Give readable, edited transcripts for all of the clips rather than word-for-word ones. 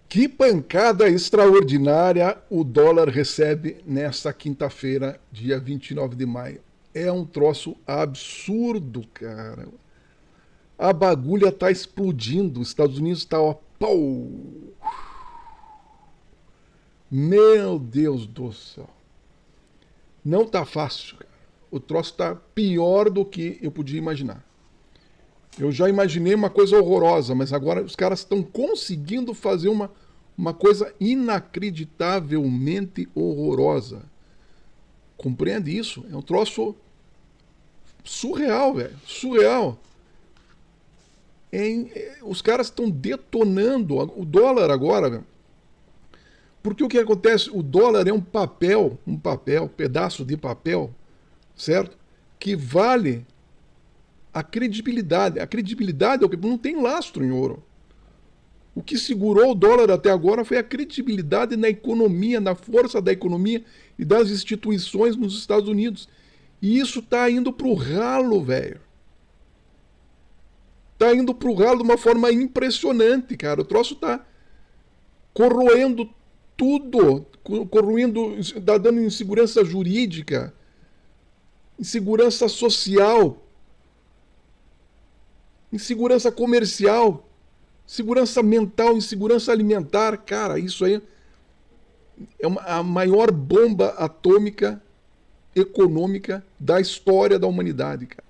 Que pancada extraordinária o dólar recebe nesta quinta-feira, dia 29 de maio. É um troço absurdo, cara. A bagulha tá explodindo. Os Estados Unidos tá, ó, pau. Meu Deus do céu. Não tá fácil, cara. O troço tá pior do que eu podia imaginar. Eu já imaginei uma coisa horrorosa, mas agora os caras estão conseguindo fazer uma coisa inacreditavelmente horrorosa. Compreende isso? É um troço surreal, velho. Surreal. Os caras estão detonando o dólar agora, velho. Porque o que acontece? O dólar é um pedaço de papel, certo? Que vale a credibilidade. A credibilidade é o que não tem lastro em ouro. O que segurou o dólar até agora foi a credibilidade na economia, na força da economia e das instituições nos Estados Unidos. E isso tá indo pro ralo, velho. Tá indo pro ralo de uma forma impressionante, cara. O troço tá corroendo tudo, corroendo, tá dando insegurança jurídica, insegurança social, insegurança comercial, segurança mental, insegurança alimentar. Cara, isso aí é a maior bomba atômica econômica da história da humanidade, cara.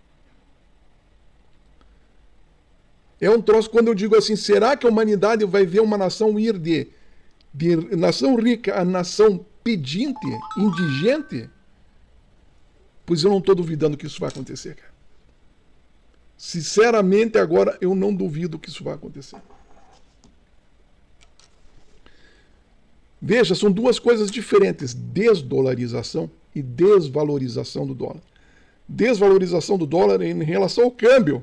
É um troço, quando eu digo assim, será que a humanidade vai ver uma nação ir de nação rica a nação pedinte, indigente? Pois eu não estou duvidando que isso vai acontecer, cara. Sinceramente, agora eu não duvido que isso vai acontecer. Veja, são duas coisas diferentes: desdolarização e desvalorização do dólar. Desvalorização do dólar em relação ao câmbio.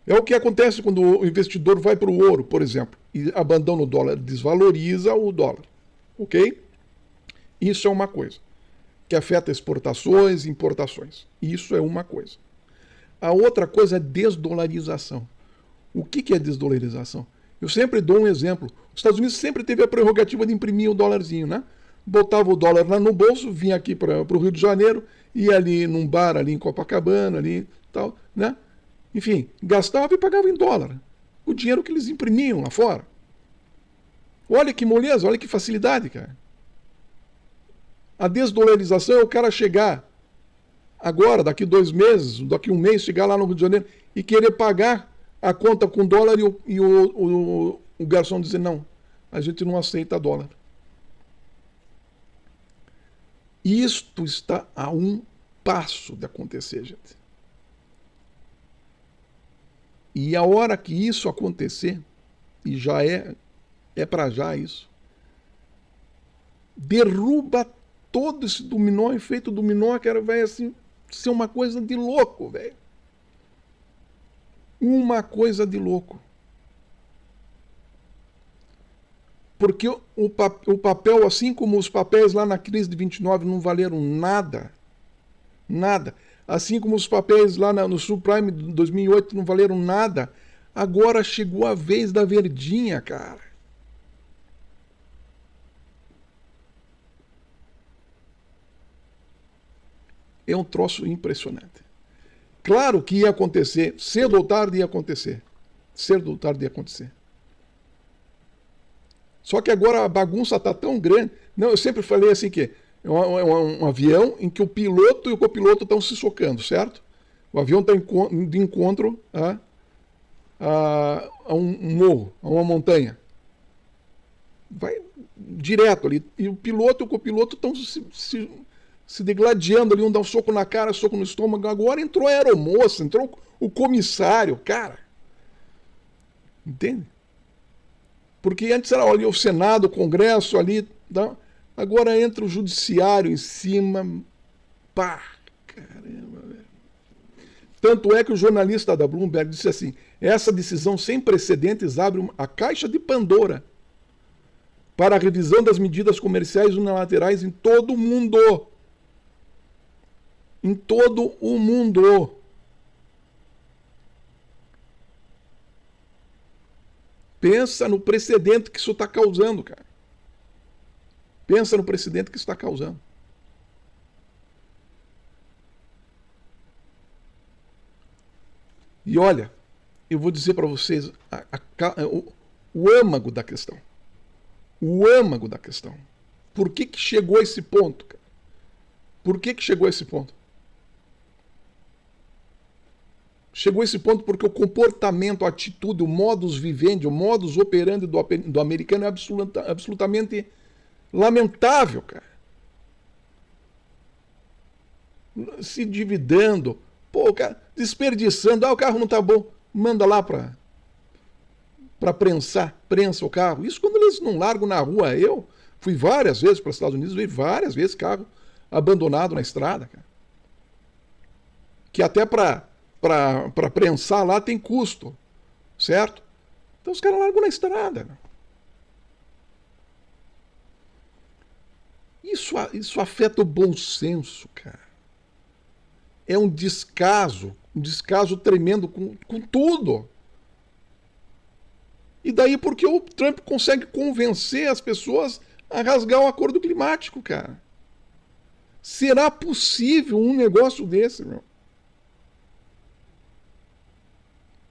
É o que acontece quando o investidor vai para o ouro, por exemplo, e abandona o dólar, desvaloriza o dólar. Ok? Isso é uma coisa que afeta exportações e importações. Isso é uma coisa. A outra coisa é desdolarização. O que é desdolarização? Eu sempre dou um exemplo. Os Estados Unidos sempre teve a prerrogativa de imprimir o dólarzinho, né? Botava o dólar lá no bolso, vinha aqui para o Rio de Janeiro, ia ali num bar ali em Copacabana, ali tal, né? Enfim, gastava e pagava em dólar. O dinheiro que eles imprimiam lá fora. Olha que moleza, olha que facilidade, cara. A desdolarização é o cara chegar agora, daqui 2 meses, daqui um mês, chegar lá no Rio de Janeiro e querer pagar a conta com dólar e o garçom dizer não, a gente não aceita dólar. Isto está a um passo de acontecer, gente. E a hora que isso acontecer, e já é para já isso, derruba todo esse dominó, efeito dominó, que vai assim, ser uma coisa de louco, velho. Uma coisa de louco. Porque o papel, assim como os papéis lá na crise de 29 não valeram nada, nada. Assim como os papéis lá no subprime de 2008 não valeram nada, agora chegou a vez da verdinha, cara. É um troço impressionante. Claro que ia acontecer, cedo ou tarde ia acontecer. Cedo ou tarde ia acontecer. Só que agora a bagunça está tão grande. Não, eu sempre falei assim que é um avião em que o piloto e o copiloto estão se socando, certo? O avião está de encontro a um morro, a uma montanha. Vai direto ali. E o piloto e o copiloto estão se degladiando ali, um dá um soco na cara, soco no estômago. Agora entrou a aeromoça, entrou o comissário, cara. Entende? Porque antes era ali o Senado, o Congresso ali, tá? Agora entra o Judiciário em cima. Pá, caramba, velho. Tanto é que o jornalista da Bloomberg disse assim: essa decisão sem precedentes abre a caixa de Pandora para a revisão das medidas comerciais unilaterais em todo o mundo. Em todo o mundo. Pensa no precedente que isso está causando, cara. Pensa no precedente que isso está causando. E olha, eu vou dizer para vocês o âmago da questão. O âmago da questão. Por que chegou a esse ponto, cara? Por que chegou a esse ponto? Chegou a esse ponto porque o comportamento, a atitude, o modus vivendi, o modus operandi do americano é absolutamente lamentável, cara. Se endividando, pô, cara, desperdiçando, o carro não tá bom, manda lá para prensar, prensa o carro. Isso quando eles não largam na rua. Eu fui várias vezes para os Estados Unidos, vi várias vezes carro abandonado na estrada, cara. Que até para prensar lá tem custo, certo? Então os caras largam na estrada. Isso afeta o bom senso, cara. É um descaso tremendo com tudo. E daí porque o Trump consegue convencer as pessoas a rasgar o acordo climático, cara. Será possível um negócio desse, meu?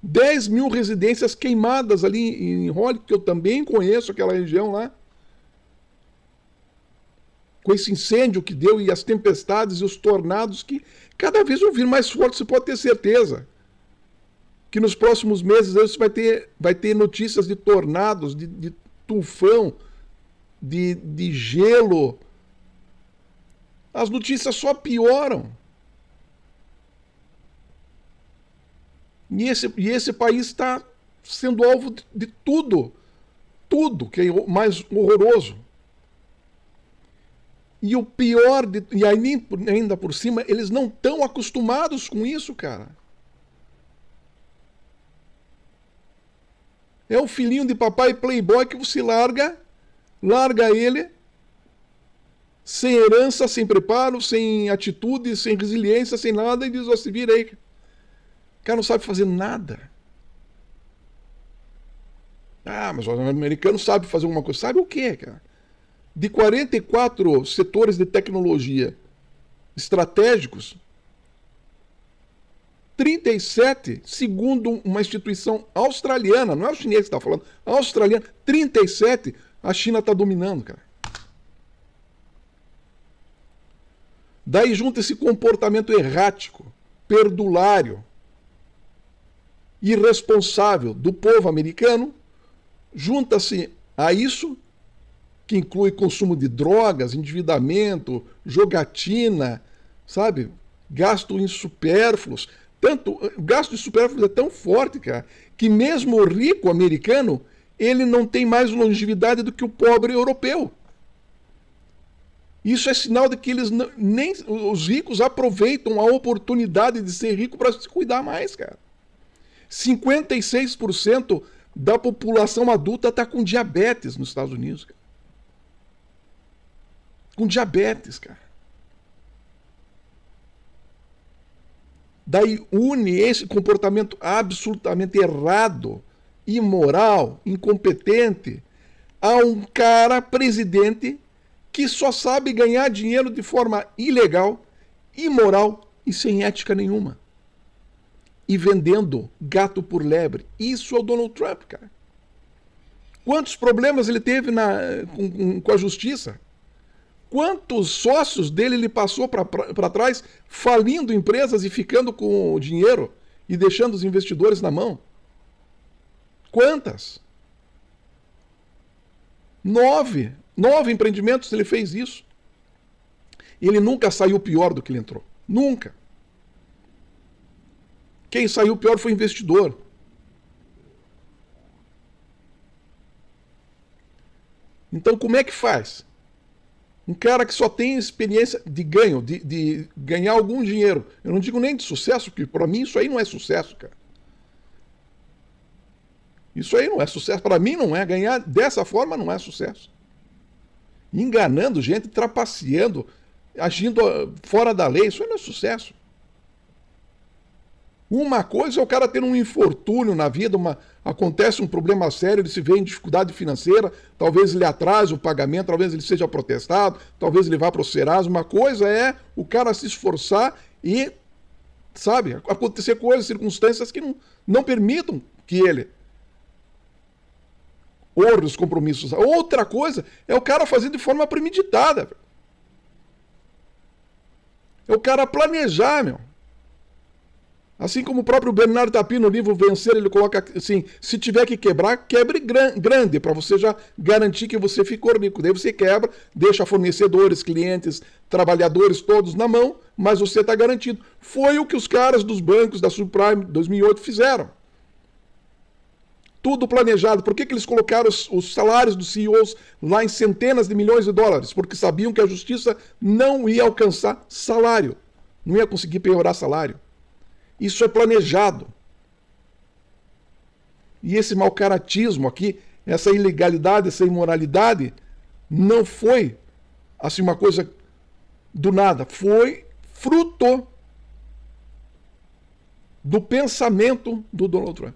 10 mil residências queimadas ali em Hollywood, que eu também conheço aquela região lá. Com esse incêndio que deu e as tempestades e os tornados que cada vez vão vir mais fortes, você pode ter certeza. Que nos próximos meses você vai ter notícias de tornados, de tufão, de gelo. As notícias só pioram. E esse país está sendo alvo de tudo que é mais horroroso. E o pior, e ainda por cima, eles não estão acostumados com isso, cara. É o filhinho de papai playboy que você larga ele, sem herança, sem preparo, sem atitude, sem resiliência, sem nada, e diz, ó, se vira aí. O cara não sabe fazer nada. Mas o americano sabe fazer alguma coisa. Sabe o quê, cara? De 44 setores de tecnologia estratégicos, 37, segundo uma instituição australiana, não é o chinês que está falando, australiana, 37, a China está dominando, cara. Daí junta esse comportamento errático, perdulário, irresponsável do povo americano, junta-se a isso, que inclui consumo de drogas, endividamento, jogatina, sabe? Gasto em supérfluos. O gasto de supérfluos é tão forte, cara, que mesmo o rico americano, ele não tem mais longevidade do que o pobre europeu. Isso é sinal de que nem os ricos aproveitam a oportunidade de ser rico para se cuidar mais, cara. 56% da população adulta está com diabetes nos Estados Unidos, cara. Com diabetes, cara. Daí une esse comportamento absolutamente errado, imoral, incompetente, a um cara presidente que só sabe ganhar dinheiro de forma ilegal, imoral e sem ética nenhuma. E vendendo gato por lebre. Isso é o Donald Trump, cara. Quantos problemas ele teve com a justiça? Quantos sócios dele ele passou para trás, falindo empresas e ficando com o dinheiro e deixando os investidores na mão? Quantas? 9 empreendimentos ele fez isso. E ele nunca saiu pior do que ele entrou. Nunca. Quem saiu pior foi o investidor. Então como é que faz? Um cara que só tem experiência de ganho, de ganhar algum dinheiro. Eu não digo nem de sucesso, porque para mim isso aí não é sucesso, cara. Isso aí não é sucesso. Para mim não é. Ganhar dessa forma não é sucesso. Enganando gente, trapaceando, agindo fora da lei, isso aí não é sucesso. Uma coisa é o cara ter um infortúnio na vida, acontece um problema sério, ele se vê em dificuldade financeira, talvez ele atrase o pagamento, talvez ele seja protestado, talvez ele vá para o Serasa. Uma coisa é o cara se esforçar e, sabe, acontecer coisas, circunstâncias que não permitam que ele honre os compromissos. Outra coisa é o cara fazer de forma premeditada. É o cara planejar, meu. Assim como o próprio Bernardo Tapie no livro Vencer, ele coloca assim, se tiver que quebrar, quebre grande, para você já garantir que você ficou rico. Daí você quebra, deixa fornecedores, clientes, trabalhadores todos na mão, mas você está garantido. Foi o que os caras dos bancos da Subprime 2008 fizeram. Tudo planejado. Por que eles colocaram os salários dos CEOs lá em centenas de milhões de dólares? Porque sabiam que a justiça não ia alcançar salário. Não ia conseguir piorar salário. Isso é planejado. E esse mau-caratismo aqui, essa ilegalidade, essa imoralidade, não foi assim uma coisa do nada. Foi fruto do pensamento do Donald Trump.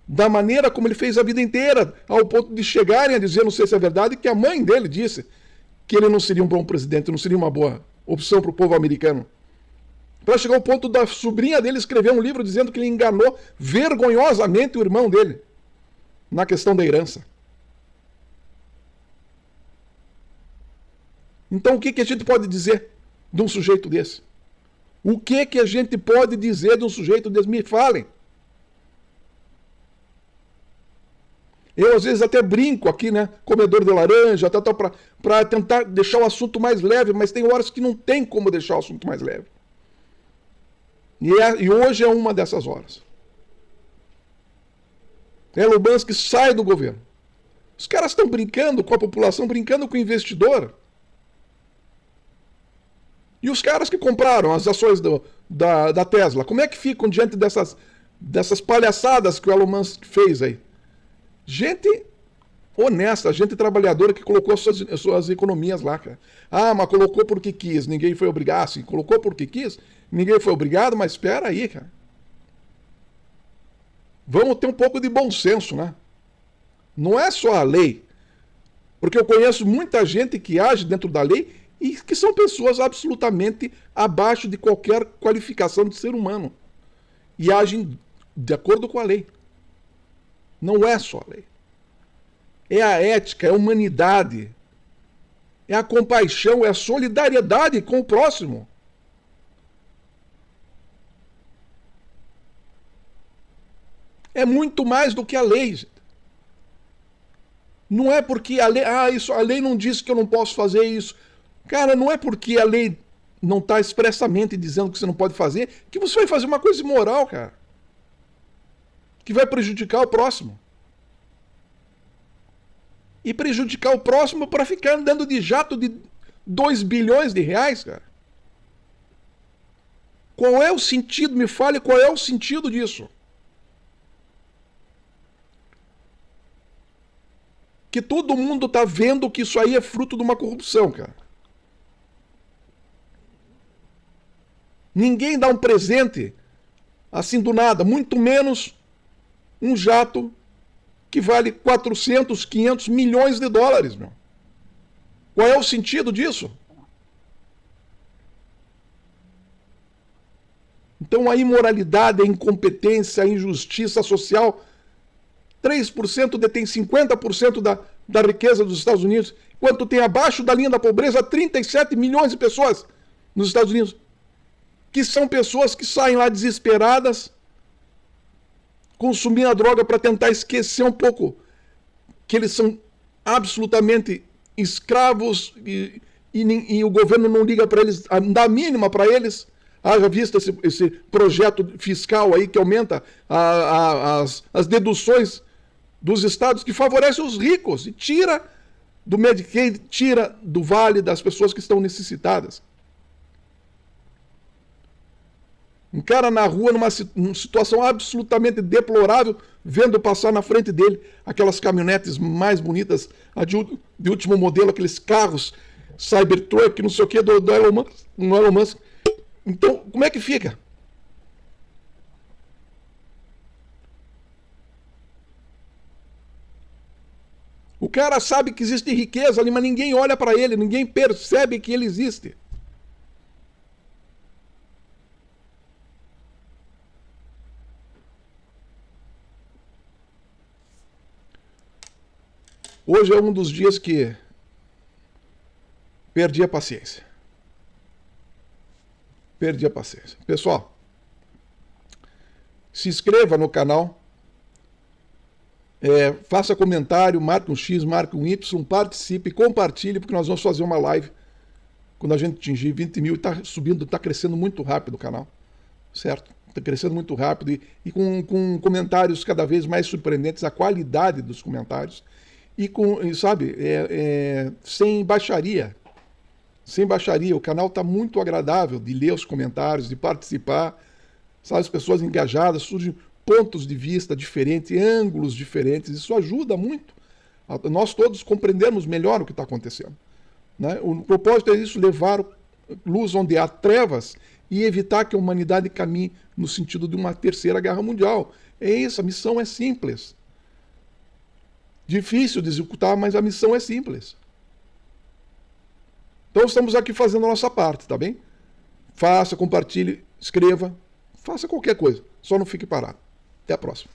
Da maneira como ele fez a vida inteira, ao ponto de chegarem a dizer, não sei se é verdade, que a mãe dele disse que ele não seria um bom presidente, não seria uma boa opção para o povo americano. Para chegar ao ponto da sobrinha dele escrever um livro dizendo que ele enganou vergonhosamente o irmão dele na questão da herança. Então o que a gente pode dizer de um sujeito desse? O que a gente pode dizer de um sujeito desse? Me falem. Eu, às vezes, até brinco aqui, né? Comedor de laranja, para tentar deixar o assunto mais leve, mas tem horas que não tem como deixar o assunto mais leve. E hoje é uma dessas horas. Elon Musk sai do governo. Os caras estão brincando com a população, brincando com o investidor. E os caras que compraram as ações da Tesla, como é que ficam diante dessas palhaçadas que o Elon Musk fez aí? Gente honesta, gente trabalhadora que colocou suas economias lá, cara. Ah, mas colocou porque quis, ninguém foi obrigado. Assim, colocou porque quis, ninguém foi obrigado, mas espera aí, cara. Vamos ter um pouco de bom senso, né? Não é só a lei. Porque eu conheço muita gente que age dentro da lei e que são pessoas absolutamente abaixo de qualquer qualificação de ser humano. E agem de acordo com a lei. Não é só a lei. É a ética, é a humanidade, é a compaixão, é a solidariedade com o próximo. É muito mais do que a lei. Gente. Não é porque a lei, a lei não diz que eu não posso fazer isso. Cara, não é porque a lei não está expressamente dizendo que você não pode fazer que você vai fazer uma coisa imoral, cara. Que vai prejudicar o próximo. E prejudicar o próximo para ficar andando de jato de 2 bilhões de reais, cara. Qual é o sentido? Me fale qual é o sentido disso. Que todo mundo está vendo que isso aí é fruto de uma corrupção, cara. Ninguém dá um presente assim do nada, muito menos um jato que vale 400, 500 milhões de dólares, meu. Qual é o sentido disso? Então a imoralidade, a incompetência, a injustiça social, 3% detém 50% da riqueza dos Estados Unidos, enquanto tem abaixo da linha da pobreza 37 milhões de pessoas nos Estados Unidos, que são pessoas que saem lá desesperadas, consumindo a droga para tentar esquecer um pouco que eles são absolutamente escravos e o governo não liga para eles, dá a mínima para eles. Haja vista esse projeto fiscal aí que aumenta as deduções dos estados, que favorece os ricos e tira do Medicaid, tira do vale das pessoas que estão necessitadas. Um cara na rua, numa situação absolutamente deplorável, vendo passar na frente dele aquelas caminhonetes mais bonitas, de último modelo, aqueles carros Cybertruck, não sei o que, do Elon Musk. Então, como é que fica? O cara sabe que existe riqueza ali, mas ninguém olha para ele, ninguém percebe que ele existe. Hoje é um dos dias que perdi a paciência. Perdi a paciência. Pessoal, se inscreva no canal, faça comentário, marque um X, marque um Y, participe, compartilhe, porque nós vamos fazer uma live quando a gente atingir 20 mil. Está subindo, está crescendo muito rápido o canal, certo? Está crescendo muito rápido e com comentários cada vez mais surpreendentes, a qualidade dos comentários e sabe, sem baixaria. Sem baixaria, o canal está muito agradável de ler os comentários, de participar, sabe, as pessoas engajadas, surgem pontos de vista diferentes, ângulos diferentes, isso ajuda muito. Nós todos compreendemos melhor o que está acontecendo. Né? O propósito é isso, levar luz onde há trevas e evitar que a humanidade caminhe no sentido de uma terceira guerra mundial. É isso, a missão é simples. Difícil de executar, mas a missão é simples. Então estamos aqui fazendo a nossa parte, tá bem? Faça, compartilhe, escreva, faça qualquer coisa, só não fique parado. Até a próxima.